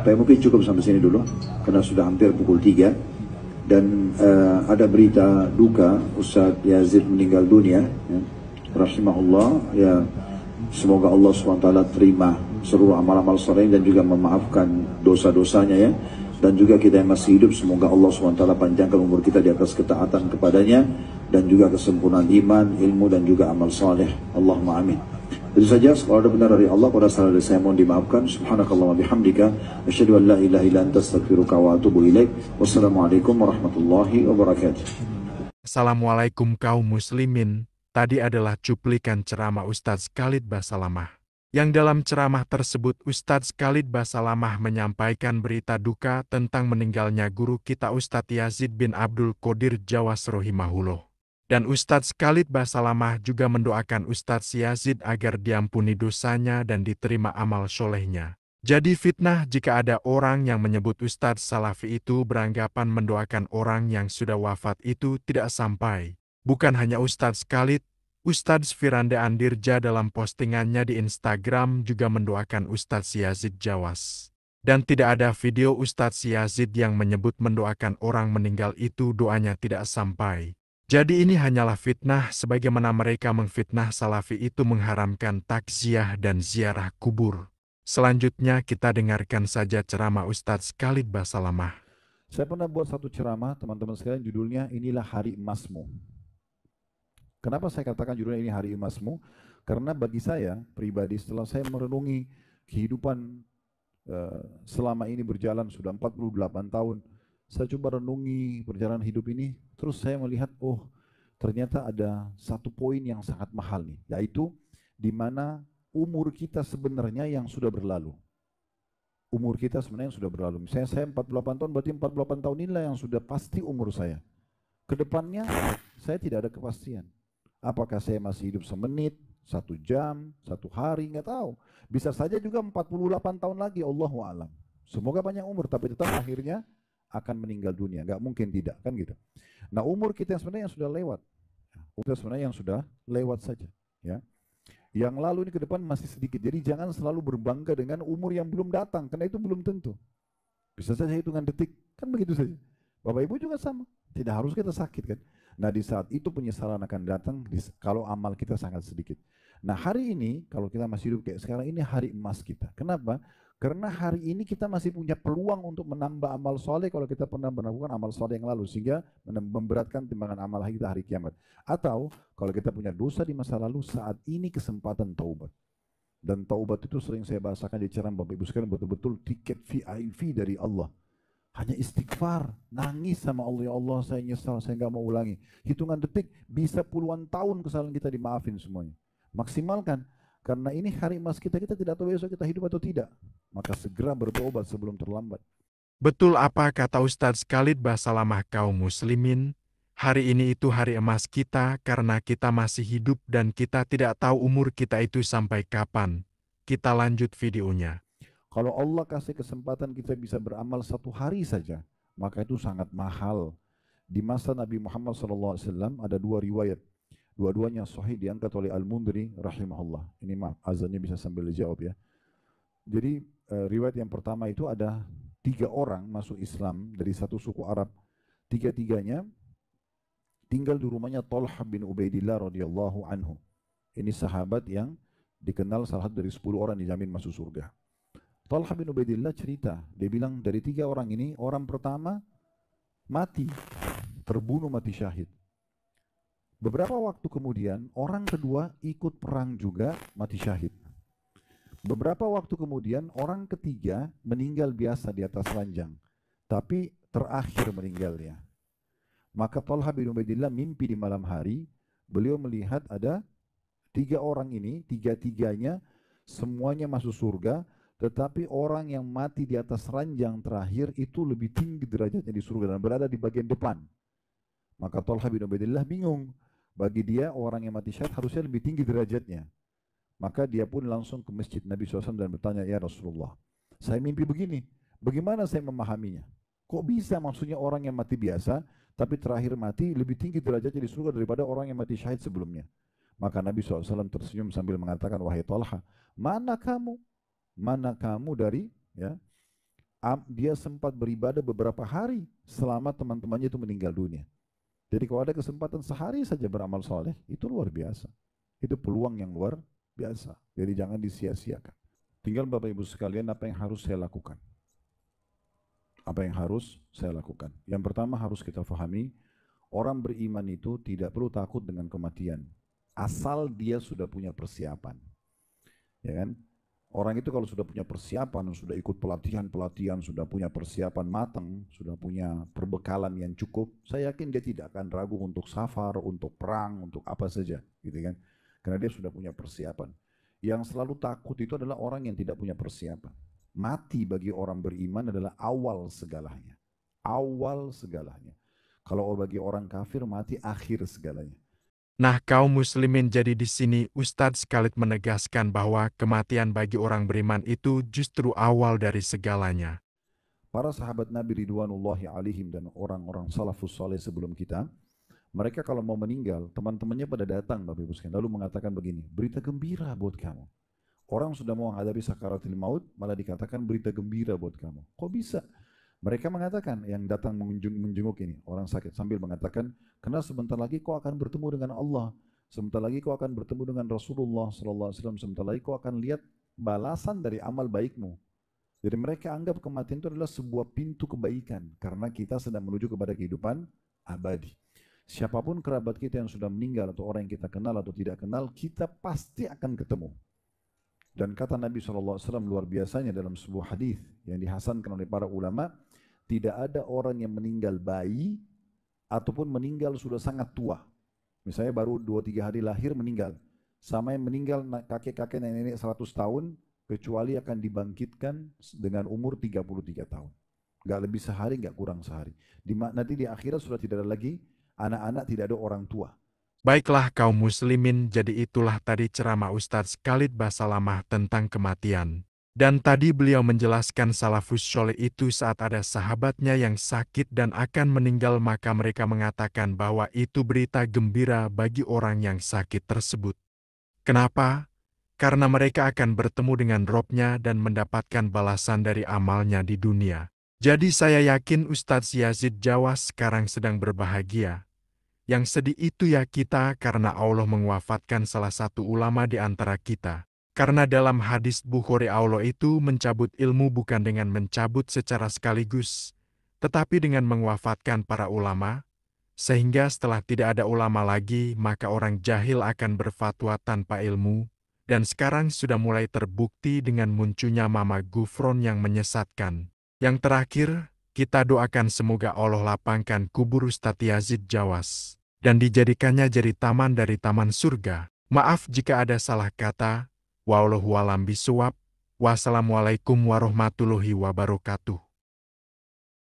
Baik, mungkin cukup sampai sini dulu karena sudah hampir pukul 3 dan ada berita duka Ustadz Yazid meninggal dunia ya. Rahimahullah ya, semoga Allah SWT terima seluruh amal-amal soleh dan juga memaafkan dosa-dosanya ya. Dan juga kita yang masih hidup, semoga Allah SWT panjangkan umur kita di atas ketaatan kepadanya dan juga kesempurnaan iman, ilmu dan juga amal soleh. Allahumma amin. Itu saja, kalau ada benar dari Allah, kalau salah dari saya mohon dimaafkan. Subhanakallah wa bihamdika, asyhadu an la ilaha illa anta astaghfiruka wa atubu ilaik. Wassalamualaikum warahmatullahi wabarakatuh. Assalamualaikum kaum muslimin. Tadi adalah cuplikan ceramah Ustadz Khalid Basalamah. Yang dalam ceramah tersebut Ustadz Khalid Basalamah menyampaikan berita duka tentang meninggalnya guru kita Ustadz Yazid bin Abdul Qadir Jawas rahimahullah. Dan Ustadz Khalid Basalamah juga mendoakan Ustadz Yazid agar diampuni dosanya dan diterima amal solehnya. Jadi fitnah jika ada orang yang menyebut Ustadz Salafi itu beranggapan mendoakan orang yang sudah wafat itu tidak sampai. Bukan hanya Ustadz Khalid, Ustadz Firanda Andirja dalam postingannya di Instagram juga mendoakan Ustadz Yazid Jawas. Dan tidak ada video Ustadz Yazid yang menyebut mendoakan orang meninggal itu doanya tidak sampai. Jadi ini hanyalah fitnah sebagaimana mereka mengfitnah Salafi itu mengharamkan takziah dan ziarah kubur. Selanjutnya kita dengarkan saja ceramah Ustadz Khalid Basalamah. Saya pernah buat satu ceramah, teman-teman sekalian, judulnya Inilah Hari Emasmu. Kenapa saya katakan judulnya ini Hari Emasmu? Karena bagi saya pribadi, setelah saya merenungi kehidupan selama ini berjalan sudah 48 tahun, saya coba renungi perjalanan hidup ini, terus saya melihat, oh ternyata ada satu poin yang sangat mahal nih, yaitu di mana umur kita sebenarnya yang sudah berlalu. Umur kita sebenarnya yang sudah berlalu. Misalnya saya 48 tahun, berarti 48 tahun inilah yang sudah pasti umur saya. Kedepannya saya tidak ada kepastian. Apakah saya masih hidup semenit, 1 jam, 1 hari, nggak tahu. Bisa saja juga 48 tahun lagi, Allahu a'lam. Semoga panjang umur, tapi tetap akhirnya akan meninggal dunia. Nggak mungkin tidak, kan gitu. Nah umur kita yang sebenarnya yang sudah lewat. Umur sebenarnya yang sudah lewat saja. Ya. Yang lalu ini ke depan masih sedikit. Jadi jangan selalu berbangga dengan umur yang belum datang, karena itu belum tentu. Bisa saja hitungan detik, kan begitu saja. Bapak Ibu juga sama. Tidak harus kita sakit kan. Nah di saat itu penyesalan akan datang kalau amal kita sangat sedikit. Nah hari ini kalau kita masih hidup kayak sekarang ini hari emas kita. Kenapa? Karena hari ini kita masih punya peluang untuk menambah amal soleh kalau kita pernah melakukan amal soleh yang lalu. Sehingga memberatkan timbangan amal kita hari kiamat. Atau kalau kita punya dosa di masa lalu, saat ini kesempatan taubat. Dan taubat itu sering saya bahasakan di ceramah Bapak Ibu sekalian, betul-betul tiket VIP dari Allah. Hanya istighfar, nangis sama Allah, ya Allah saya nyesal, saya nggak mau ulangi. Hitungan detik, bisa puluhan tahun kesalahan kita dimaafin semuanya. Maksimalkan, karena ini hari emas kita, kita tidak tahu besok kita hidup atau tidak. Maka segera bertobat sebelum terlambat. Betul apa kata Ustadz Khalid Basalamah kaum muslimin? Hari ini itu hari emas kita karena kita masih hidup dan kita tidak tahu umur kita itu sampai kapan. Kita lanjut videonya. Kalau Allah kasih kesempatan kita bisa beramal 1 hari saja, maka itu sangat mahal. Di masa Nabi Muhammad SAW ada 2 riwayat. Dua-duanya sahih diangkat oleh Al-Mundri rahimahullah. Ini maaf, azannya bisa sambil dijawab ya. Jadi riwayat yang pertama itu ada 3 orang masuk Islam dari satu suku Arab. 3-tiganya tinggal di rumahnya Talha bin Ubaidillah radhiyallahu anhu. Ini sahabat yang dikenal salah satu dari 10 orang dijamin masuk surga. Talha bin Ubaidillah cerita, dia bilang dari 3 orang ini, orang pertama mati, terbunuh mati syahid. Beberapa waktu kemudian, orang kedua ikut perang juga mati syahid. Beberapa waktu kemudian, orang ketiga meninggal biasa di atas ranjang, tapi terakhir meninggalnya. Maka Talha bin Ubaidillah mimpi di malam hari, beliau melihat ada 3 orang ini, 3-tiganya semuanya masuk surga, tetapi orang yang mati di atas ranjang terakhir itu lebih tinggi derajatnya di surga dan berada di bagian depan. Maka Talha bin Ubaidillah bingung. Bagi dia orang yang mati syahid harusnya lebih tinggi derajatnya. Maka dia pun langsung ke masjid Nabi SAW dan bertanya, ya Rasulullah, saya mimpi begini, bagaimana saya memahaminya? Kok bisa maksudnya orang yang mati biasa, tapi terakhir mati lebih tinggi derajatnya di surga daripada orang yang mati syahid sebelumnya? Maka Nabi SAW tersenyum sambil mengatakan, wahai Talha, mana kamu? Mana kamu dari ya dia sempat beribadah beberapa hari selama teman-temannya itu meninggal dunia. Jadi kalau ada kesempatan sehari saja beramal soleh, itu luar biasa. Itu peluang yang luar biasa. Jadi jangan disia-siakan. Tinggal Bapak Ibu sekalian, apa yang harus saya lakukan? Apa yang harus saya lakukan? Yang pertama harus kita pahami, orang beriman itu tidak perlu takut dengan kematian. Asal dia sudah punya persiapan. Ya kan? Orang itu kalau sudah punya persiapan, sudah ikut pelatihan-pelatihan, sudah punya persiapan matang, sudah punya perbekalan yang cukup, saya yakin dia tidak akan ragu untuk safar, untuk perang, untuk apa saja, gitu kan? Karena dia sudah punya persiapan. Yang selalu takut itu adalah orang yang tidak punya persiapan. Mati bagi orang beriman adalah awal segalanya. Awal segalanya. Kalau bagi orang kafir, mati akhir segalanya. Nah, kaum muslimin, jadi di sini Ustadz Khalid menegaskan bahwa kematian bagi orang beriman itu justru awal dari segalanya. Para sahabat Nabi Ridwanullahi alaihim dan orang-orang salafus saleh sebelum kita, mereka kalau mau meninggal, teman-temannya pada datang Bapak Ibu sekalian, lalu mengatakan begini, berita gembira buat kamu. Orang sudah mau menghadapi sakaratul maut, malah dikatakan berita gembira buat kamu. Kok bisa? Mereka mengatakan, yang datang menjenguk ini, orang sakit, sambil mengatakan, karena sebentar lagi kau akan bertemu dengan Allah, sebentar lagi kau akan bertemu dengan Rasulullah SAW, sebentar lagi kau akan lihat balasan dari amal baikmu. Jadi mereka anggap kematian itu adalah sebuah pintu kebaikan, karena kita sedang menuju kepada kehidupan abadi. Siapapun kerabat kita yang sudah meninggal, atau orang yang kita kenal atau tidak kenal, kita pasti akan ketemu. Dan kata Nabi SAW luar biasanya dalam sebuah hadis yang dihasankan oleh para ulama, tidak ada orang yang meninggal bayi ataupun meninggal sudah sangat tua. Misalnya baru 2-3 hari lahir meninggal. Sama yang meninggal kakek-kakek nenek-nenek 100 tahun, kecuali akan dibangkitkan dengan umur 33 tahun. Gak lebih sehari, gak kurang sehari. Nanti di akhirat sudah tidak ada lagi anak-anak, tidak ada orang tua. Baiklah kaum muslimin, jadi itulah tadi ceramah Ustadz Khalid Basalamah tentang kematian. Dan tadi beliau menjelaskan salafus sholeh itu saat ada sahabatnya yang sakit dan akan meninggal, maka mereka mengatakan bahwa itu berita gembira bagi orang yang sakit tersebut. Kenapa? Karena mereka akan bertemu dengan Robnya dan mendapatkan balasan dari amalnya di dunia. Jadi saya yakin Ustadz Yazid Jawas sekarang sedang berbahagia. Yang sedih itu ya kita, karena Allah mewafatkan salah satu ulama di antara kita. Karena dalam hadis Bukhari, Allah itu mencabut ilmu bukan dengan mencabut secara sekaligus, tetapi dengan mewafatkan para ulama, sehingga setelah tidak ada ulama lagi, maka orang jahil akan berfatwa tanpa ilmu, dan sekarang sudah mulai terbukti dengan munculnya Mama Gufron yang menyesatkan. Yang terakhir, kita doakan semoga Allah lapangkan kubur Ustadz Yazid Jawas dan dijadikannya jadi taman dari taman surga. Maaf jika ada salah kata. Wallahu a'lam bishawab. Wassalamualaikum warahmatullahi wabarakatuh.